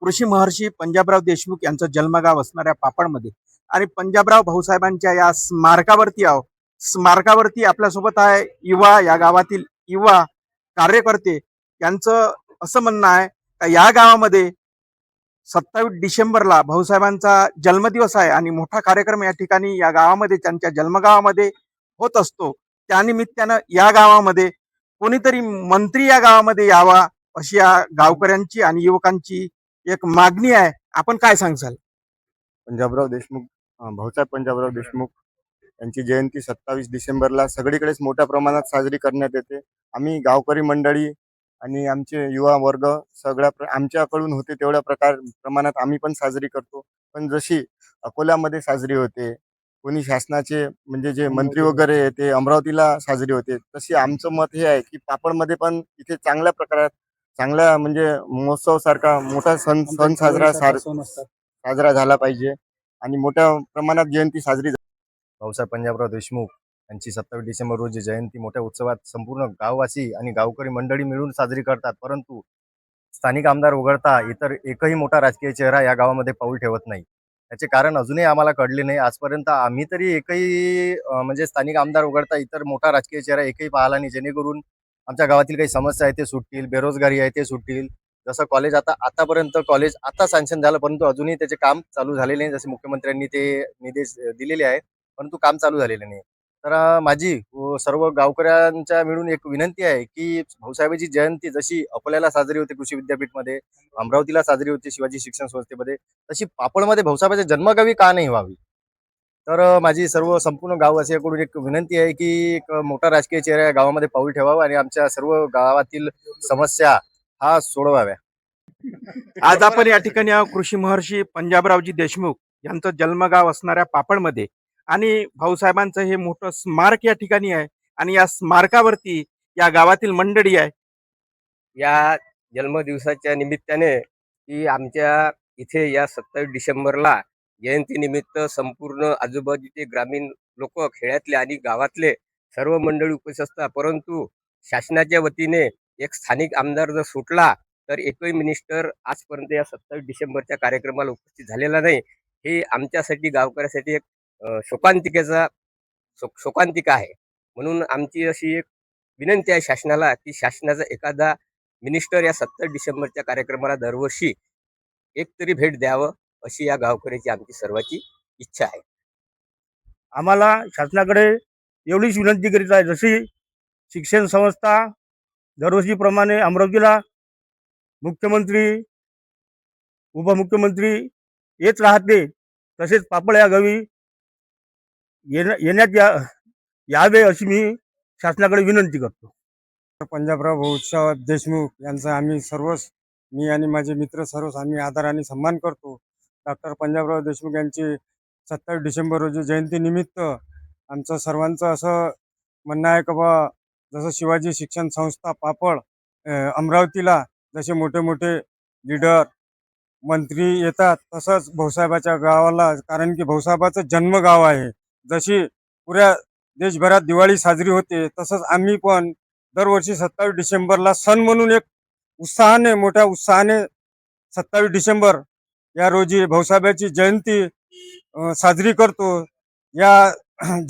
कृषी महर्षी पंजाबराव देशमुख यांचं जन्मगाव असणाऱ्या पापडमध्ये आणि पंजाबराव भाऊसाहेबांच्या या स्मारकावरती आहो. स्मारकावरती आपल्यासोबत आहे युवा, या गावातील युवा कार्यकर्ते. यांचं असं म्हणणं आहे का या गावामध्ये 27 डिसेंबरला भाऊसाहेबांचा जन्मदिवस आहे आणि मोठा कार्यक्रम या ठिकाणी या गावामध्ये त्यांच्या जन्मगावामध्ये होत असतो. त्यानिमित्तानं या गावामध्ये कोणीतरी मंत्री या गावामध्ये यावा अशी या गावकऱ्यांची आणि युवकांची एक मागणी आहे. आपण काय सांगसाल? पंजाबराव देशमुख भाऊसाहेब पंजाबराव देशमुख यांची जयंती 27 डिसेंबरला सगळीकडेच मोठ्या प्रमाणात साजरी करण्यात येते. आम्ही गावकरी मंडळी आणि आमचे युवा वर्ग आमच्याकडून होते तेवढ्या प्रमाणात आम्ही पण साजरी करतो. पण जशी अकोल्यामध्ये साजरी होते, कोणी शासनाचे म्हणजे जे मंत्री वगैरे आहे ते अमरावतीला साजरी होते, तशी आमचं मत हे आहे की पापडमध्ये पण इथे चांगल्या प्रकारात चांगल्या म्हणजे महोत्सव सारखा मोठा सण साजरा झाला पाहिजे आणि मोठ्या प्रमाणात जयंती साजरी. भाऊसाहेब पंजाबराव देशमुख यांची 27 डिसेंबर रोजी जयंती मोठ्या उत्सवात संपूर्ण गाववासी आणि गावकरी मंडळी मिळून साजरी करतात. परंतु स्थानिक आमदार वगळता इतर एकही मोठा राजकीय चेहरा या गावामध्ये पाऊल ठेवत नाही. याचे कारण अजूनही आम्हाला कळले नाही. आजपर्यंत आम्ही तरी एकही म्हणजे स्थानिक आमदार वगळता इतर मोठा राजकीय चेहरा एकही पाहिला नाही, जेणेकरून आमच्या गावातील काही समस्या आहे ते सुटतील, बेरोजगारी आहे ते सुटतील. जसं कॉलेज आतापर्यंत कॉलेज आता सँक्शन झालं, परंतु अजूनही त्याचे काम चालू झालेले नाही. जसे मुख्यमंत्र्यांनी ते निर्देश दिलेले आहे, परंतु काम चालू झालेलं नाही. तर माझी सर्व गावकऱ्यांच्या मिळून एक विनंती आहे की भाऊसाहेबांची जयंती जशी अकोल्याला साजरी होते कृषी विद्यापीठमध्ये, अमरावतीला साजरी होते शिवाजी शिक्षण संस्थेमध्ये, तशी पापडमध्ये भाऊसाहेबांच्या जन्मगावी का नाही व्हावी. तर माझी सर्व संपूर्ण गाववासियांकडून एक विनंती आहे की एक मोठा राजकीय चेहरा या गावामध्ये पाऊल ठेवावा आणि आमच्या सर्व गावातील समस्या हा सोडवाव्या. आज आपण या ठिकाणी आहोत कृषी महर्षी पंजाबरावजी देशमुख यांचं जन्मगाव असणाऱ्या पापडमध्ये आणि भाऊसाहेबांचं हे मोठं स्मारक या ठिकाणी आहे आणि या स्मारकावरती या गावातील मंडळी आहे. या जन्मदिवसाच्या निमित्ताने की आमच्या इथे या 27 डिसेंबरला जयंतीनिमित्त संपूर्ण आजूबाजूचे ग्रामीण लोक, खेड्यातले आणि गावातले सर्व मंडळी उपस्थित असतात. परंतु शासनाच्या वतीने एक स्थानिक आमदार जर सुटला तर एकही मिनिस्टर आजपर्यंत या 27 डिसेंबरच्या कार्यक्रमाला उपस्थित झालेला नाही. हे आमच्यासाठी गावकऱ्यासाठी एक शोकांतिका आहे. म्हणून आमची अशी एक विनंती आहे शासनाला की शासनाचा एखादा मिनिस्टर या 27 डिसेंबरच्या कार्यक्रमाला दरवर्षी एक तरी भेट द्यावं अशी या गावकऱ्याची आमची सर्वांची इच्छा आहे. आम्हाला शासनाकडे एवढीच विनंती करीत आहे, जशी शिक्षण संस्था दरवर्षीप्रमाणे अमरावतीला मुख्यमंत्री उपमुख्यमंत्री येत राहते, तसेच पापड या गावी येण्यात यावे अशी मी शासनाकडे विनंती करतो. पंजाबराव भाऊसाहेब देशमुख यांचा आम्ही सर्वच, मी आणि माझे मित्र सर्वच आम्ही आदराने सन्मान करतो. डॉक्टर पंजाबराव देशमुख यांची 27 डिसेंबर रोजी जयंतीनिमित्त आमचं सर्वांचं असं म्हणणं आहे की बा जसं शिवाजी शिक्षण संस्था पापड अमरावतीला जसे मोठे मोठे लीडर मंत्री येतात, तसंच भाऊसाहेबाच्या गावाला, कारण की भाऊसाहेबाचं जन्मगाव आहे. जशी पुऱ्या देशभरात दिवाळी साजरी होते, तसंच आम्ही पण दरवर्षी 27 डिसेंबरला सण म्हणून एक उत्साहाने, मोठ्या उत्साहाने 27 डिसेंबर या रोजी भाऊसाहेबाची जयंती साजरी करतो. या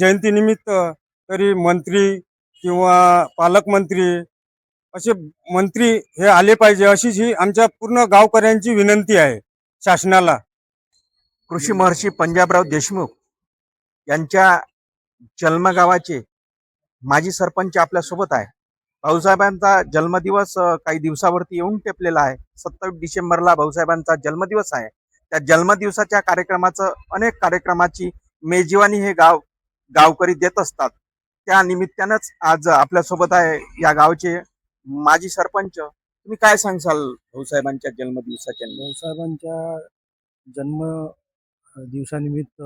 जयंतीनिमित्त तरी मंत्री किंवा पालकमंत्री असे मंत्री हे आले पाहिजे, अशीच ही आमच्या पूर्ण गावकऱ्यांची विनंती आहे शासनाला. कृषी महर्षी पंजाबराव देशमुख यांच्या जन्मगावाचे माजी सरपंच आपल्यासोबत आहे. भाऊसाहेबांचा जन्मदिवस काही दिवसावरती येऊन टेपलेला आहे. 27 डिसेंबरला भाऊसाहेबांचा जन्मदिवस आहे. त्या जन्मदिवसाच्या अनेक कार्यक्रमाची मेजवानी हे गावकरी देत असतात. त्या निमित्तानंच आज आपल्यासोबत आहे या गावचे माजी सरपंच. तुम्ही काय सांगसाल भाऊसाहेबांच्या जन्मदिवसाच्या? भाऊसाहेबांच्या जन्म दिवसानिमित्त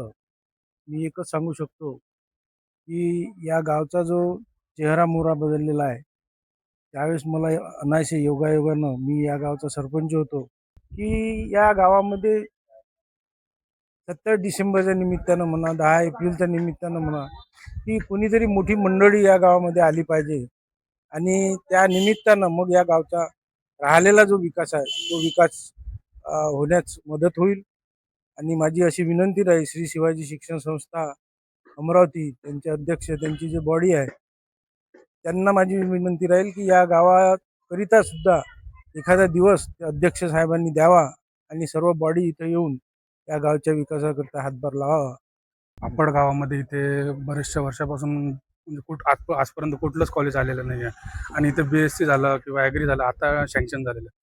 मी एकच सांगू शकतो की या गावचा जो चेहरा मोहरा बदललेला आहे, त्यावेळेस मला अनायसे योगायोगानं मी या गावचा सरपंच होतो की या गावामध्ये 27 डिसेंबरच्या निमित्तानं म्हणा, 10 एप्रिलच्या निमित्तानं म्हणा, की कोणीतरी मोठी मंडळी या गावामध्ये आली पाहिजे आणि त्या निमित्तानं मग या गावचा राहिलेला जो विकास आहे तो विकास होण्यास मदत होईल. आणि माझी अशी विनंती राहील श्री शिवाजी शिक्षण संस्था अमरावती त्यांचे अध्यक्ष त्यांची जी बॉडी आहे त्यांना माझी विनंती राहील की या गावाकरिता सुद्धा एखादा दिवस त्या अध्यक्ष साहेबांनी द्यावा आणि सर्व बॉडी इथं येऊन या गावच्या विकासाकरिता हातभार लावावा. पापड गावामध्ये इथे बऱ्याचशा वर्षापासून म्हणजे आजपर्यंत कुठलंच कॉलेज आलेलं नाही आहे आणि इथे BSc झालं किंवा ॲग्री झालं आता सँक्शन झालेलं आहे.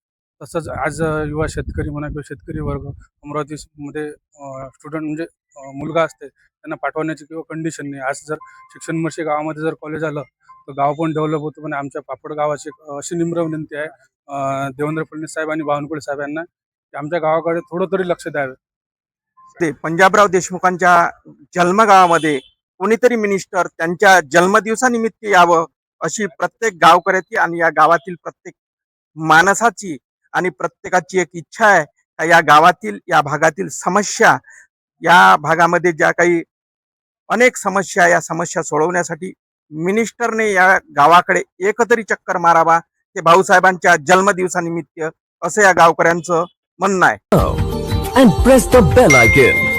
तसंच आज युवा शेतकरी म्हणा किंवा शेतकरी वर्ग अमरावतीमध्ये स्टुडंट म्हणजे मुलगा असते त्यांना पाठवण्याची किंवा कंडिशन नाही. आज जर शिक्षण वर्षी गावामध्ये जर कॉलेज आलं तर गाव पण डेव्हलप होतं. पण आमच्या पापड गावाची अशी निम्र विनंती आहे देवेंद्र फडणवीस साहेब आणि बावनकुळे साहेब यांना की आमच्या गावाकडे थोडं तरी लक्ष द्यावे. ते पंजाबराव देशमुखांच्या जन्मगावामध्ये कोणीतरी मिनिस्टर त्यांच्या जन्मदिवसानिमित्त यावं अशी प्रत्येक गावकऱ्याची आणि या गावातील प्रत्येक माणसाची आणि प्रत्येकाची एक इच्छा आहे का या गावातील या भागातील समस्या या भागामध्ये ज्या काही अनेक समस्या या समस्या सोडवण्यासाठी मिनिस्टरने या गावाकडे एकतरी चक्कर मारावा ते भाऊसाहेबांच्या जन्मदिवसानिमित्त असं या गावकऱ्यांचं म्हणणं आहे. and press the bell icon.